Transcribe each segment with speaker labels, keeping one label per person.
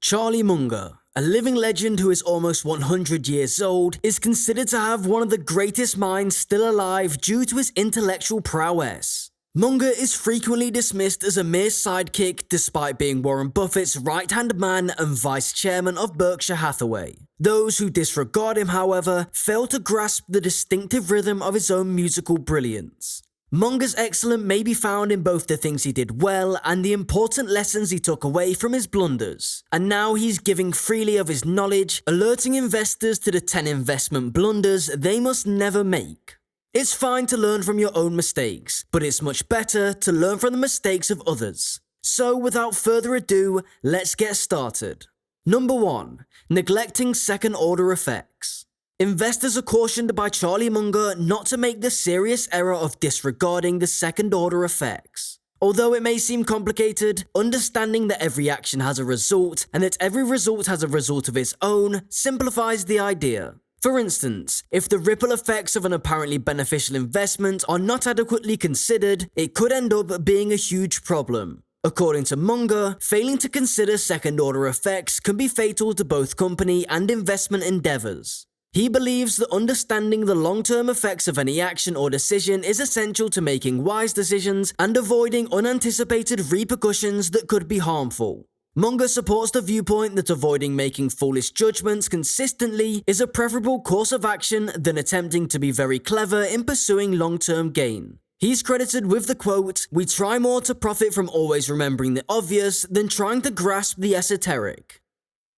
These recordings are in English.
Speaker 1: Charlie Munger, a living legend who is almost 100 years old, is considered to have one of the greatest minds still alive due to his intellectual prowess. Munger is frequently dismissed as a mere sidekick despite being Warren Buffett's right-hand man and vice chairman of Berkshire Hathaway. Those who disregard him, however, fail to grasp the distinctive rhythm of his own musical brilliance. Munger's excellence may be found in both the things he did well and the important lessons he took away from his blunders. And now he's giving freely of his knowledge, alerting investors to the 10 investment blunders they must never make. It's fine to learn from your own mistakes, but it's much better to learn from the mistakes of others. So without further ado, let's get started. Number 1. Neglecting second-order effects. Investors are cautioned by Charlie Munger not to make the serious error of disregarding the second-order effects. Although it may seem complicated, understanding that every action has a result and that every result has a result of its own simplifies the idea. For instance, if the ripple effects of an apparently beneficial investment are not adequately considered, it could end up being a huge problem. According to Munger, failing to consider second-order effects can be fatal to both company and investment endeavors. He believes that understanding the long-term effects of any action or decision is essential to making wise decisions and avoiding unanticipated repercussions that could be harmful. Munger supports the viewpoint that avoiding making foolish judgments consistently is a preferable course of action than attempting to be very clever in pursuing long-term gain. He's credited with the quote, "We try more to profit from always remembering the obvious than trying to grasp the esoteric."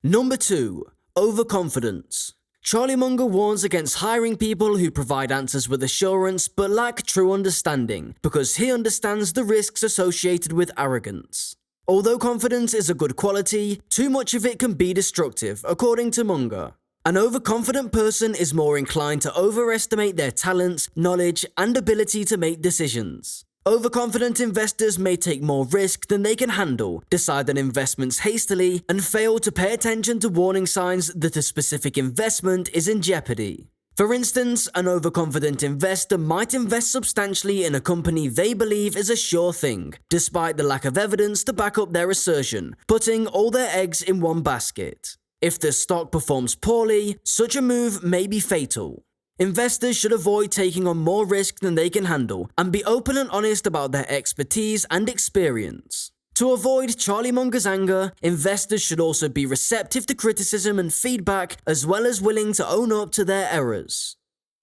Speaker 1: Number 2. Overconfidence. Charlie Munger warns against hiring people who provide answers with assurance but lack true understanding, because he understands the risks associated with arrogance. Although confidence is a good quality, too much of it can be destructive, according to Munger. An overconfident person is more inclined to overestimate their talents, knowledge, and ability to make decisions. Overconfident investors may take more risk than they can handle, decide on investments hastily, and fail to pay attention to warning signs that a specific investment is in jeopardy. For instance, an overconfident investor might invest substantially in a company they believe is a sure thing, despite the lack of evidence to back up their assertion, putting all their eggs in one basket. If the stock performs poorly, such a move may be fatal. Investors should avoid taking on more risk than they can handle and be open and honest about their expertise and experience. To avoid Charlie Munger's anger, investors should also be receptive to criticism and feedback as well as willing to own up to their errors.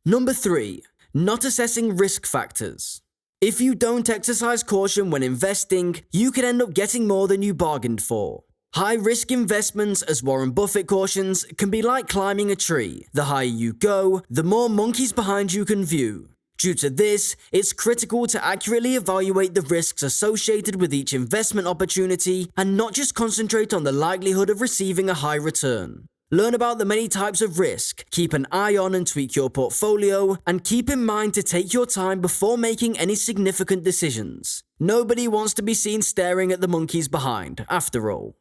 Speaker 1: Number 3. Not assessing risk factors. If you don't exercise caution when investing, you could end up getting more than you bargained for. High-risk investments, as Warren Buffett cautions, can be like climbing a tree. The higher you go, the more monkeys behind you can view. Due to this, it's critical to accurately evaluate the risks associated with each investment opportunity and not just concentrate on the likelihood of receiving a high return. Learn about the many types of risk, keep an eye on and tweak your portfolio, and keep in mind to take your time before making any significant decisions. Nobody wants to be seen staring at the monkeys behind, after all.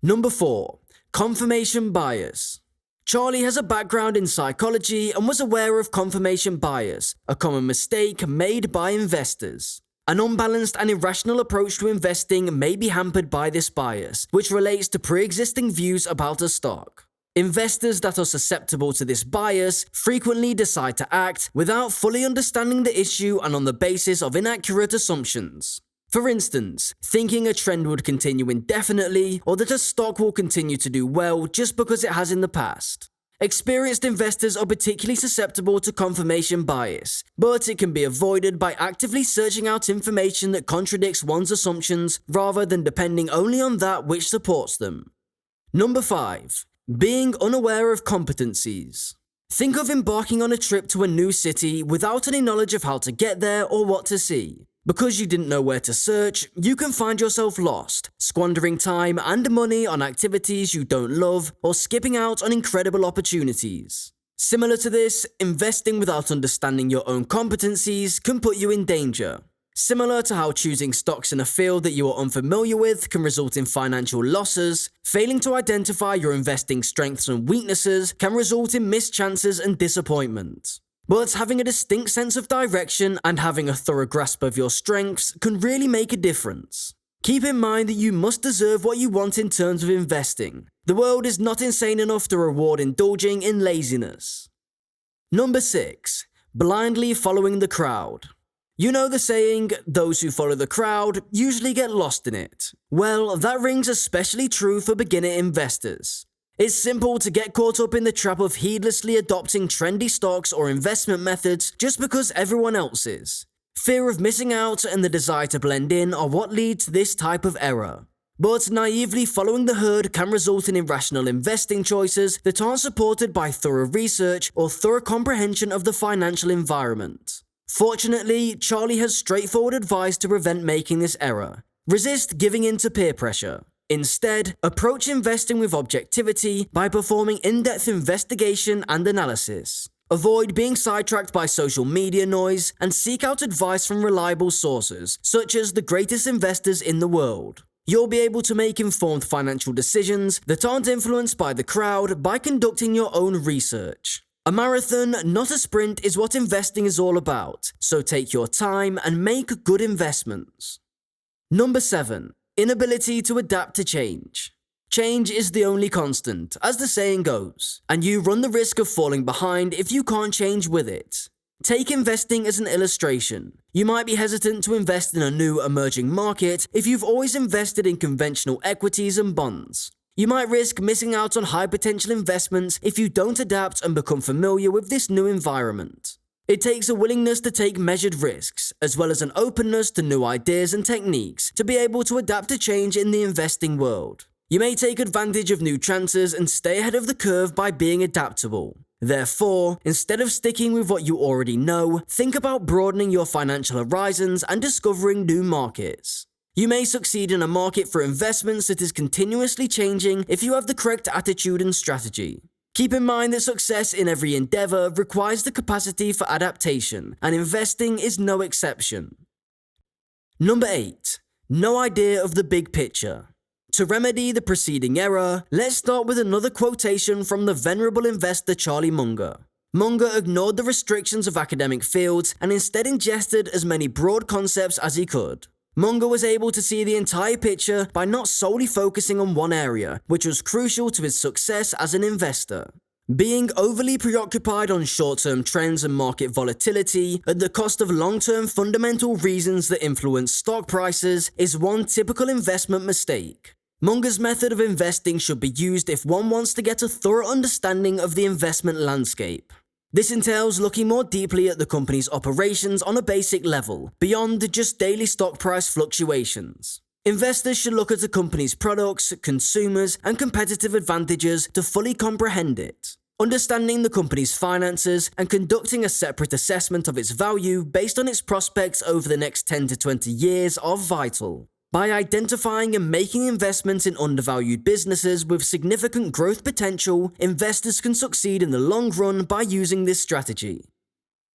Speaker 1: Number 4. Confirmation bias. Charlie has a background in psychology and was aware of confirmation bias, a common mistake made by investors. An unbalanced and irrational approach to investing may be hampered by this bias, which relates to pre-existing views about a stock. Investors that are susceptible to this bias frequently decide to act without fully understanding the issue and on the basis of inaccurate assumptions. For instance, thinking a trend would continue indefinitely or that a stock will continue to do well just because it has in the past. Experienced investors are particularly susceptible to confirmation bias, but it can be avoided by actively searching out information that contradicts one's assumptions rather than depending only on that which supports them. Number 5. Being unaware of competencies. Think of embarking on a trip to a new city without any knowledge of how to get there or what to see. Because you didn't know where to search, you can find yourself lost, squandering time and money on activities you don't love or skipping out on incredible opportunities. Similar to this, investing without understanding your own competencies can put you in danger. Similar to how choosing stocks in a field that you are unfamiliar with can result in financial losses, failing to identify your investing strengths and weaknesses can result in missed chances and disappointment. But having a distinct sense of direction and having a thorough grasp of your strengths can really make a difference. Keep in mind that you must deserve what you want in terms of investing. The world is not insane enough to reward indulging in laziness. Number 6. Blindly following the crowd. You know the saying, those who follow the crowd usually get lost in it. Well, that rings especially true for beginner investors. It's simple to get caught up in the trap of heedlessly adopting trendy stocks or investment methods just because everyone else is. Fear of missing out and the desire to blend in are what lead to this type of error. But naively following the herd can result in irrational investing choices that aren't supported by thorough research or thorough comprehension of the financial environment. Fortunately, Charlie has straightforward advice to prevent making this error. Resist giving in to peer pressure. Instead, approach investing with objectivity by performing in-depth investigation and analysis. Avoid being sidetracked by social media noise and seek out advice from reliable sources, such as the greatest investors in the world. You'll be able to make informed financial decisions that aren't influenced by the crowd by conducting your own research. A marathon, not a sprint, is what investing is all about, so take your time and make good investments. Number 7. Inability to adapt to change. Change is the only constant, as the saying goes, and you run the risk of falling behind if you can't change with it. Take investing as an illustration. You might be hesitant to invest in a new emerging market if you've always invested in conventional equities and bonds. You might risk missing out on high potential investments if you don't adapt and become familiar with this new environment. It takes a willingness to take measured risks, as well as an openness to new ideas and techniques to be able to adapt to change in the investing world. You may take advantage of new chances and stay ahead of the curve by being adaptable. Therefore, instead of sticking with what you already know, think about broadening your financial horizons and discovering new markets. You may succeed in a market for investments that is continuously changing if you have the correct attitude and strategy. Keep in mind that success in every endeavor requires the capacity for adaptation, and investing is no exception. Number 8. No idea of the big picture. To remedy the preceding error, let's start with another quotation from the venerable investor Charlie Munger. Munger ignored the restrictions of academic fields and instead ingested as many broad concepts as he could. Munger was able to see the entire picture by not solely focusing on one area, which was crucial to his success as an investor. Being overly preoccupied on short-term trends and market volatility at the cost of long-term fundamental reasons that influence stock prices is one typical investment mistake. Munger's method of investing should be used if one wants to get a thorough understanding of the investment landscape. This entails looking more deeply at the company's operations on a basic level, beyond just daily stock price fluctuations. Investors should look at a company's products, consumers, and competitive advantages to fully comprehend it. Understanding the company's finances and conducting a separate assessment of its value based on its prospects over the next 10 to 20 years are vital. By identifying and making investments in undervalued businesses with significant growth potential, investors can succeed in the long run by using this strategy.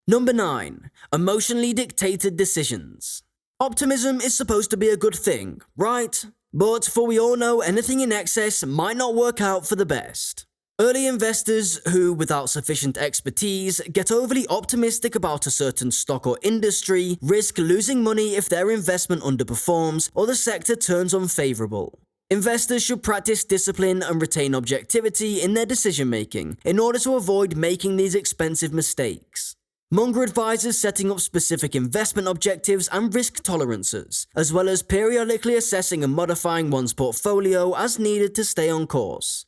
Speaker 1: Number 9. Emotionally dictated decisions. Optimism is supposed to be a good thing, right? But for we all know, anything in excess might not work out for the best. Early investors who, without sufficient expertise, get overly optimistic about a certain stock or industry risk losing money if their investment underperforms or the sector turns unfavorable. Investors should practice discipline and retain objectivity in their decision-making in order to avoid making these expensive mistakes. Munger advises setting up specific investment objectives and risk tolerances, as well as periodically assessing and modifying one's portfolio as needed to stay on course.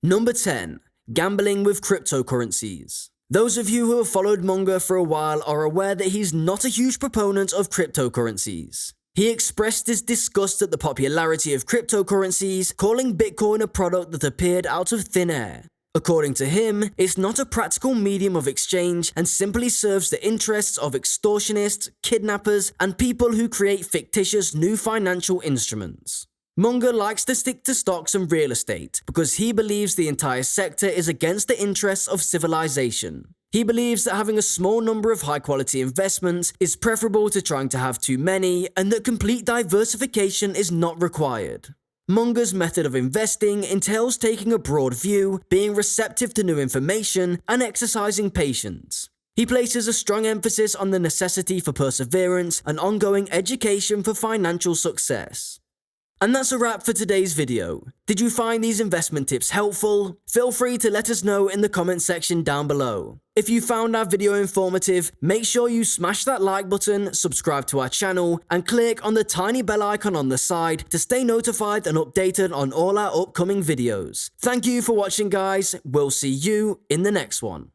Speaker 1: Number 10. Gambling with cryptocurrencies. Those of you who have followed Munger for a while are aware that he's not a huge proponent of cryptocurrencies. He expressed his disgust at the popularity of cryptocurrencies, calling Bitcoin a product that appeared out of thin air. According to him, it's not a practical medium of exchange and simply serves the interests of extortionists, kidnappers, and people who create fictitious new financial instruments. Munger likes to stick to stocks and real estate because he believes the entire sector is against the interests of civilization. He believes that having a small number of high-quality investments is preferable to trying to have too many, and that complete diversification is not required. Munger's method of investing entails taking a broad view, being receptive to new information, and exercising patience. He places a strong emphasis on the necessity for perseverance and ongoing education for financial success. And that's a wrap for today's video. Did you find these investment tips helpful? Feel free to let us know in the comment section down below. If you found our video informative, make sure you smash that like button, subscribe to our channel, and click on the tiny bell icon on the side to stay notified and updated on all our upcoming videos. Thank you for watching, guys. We'll see you in the next one.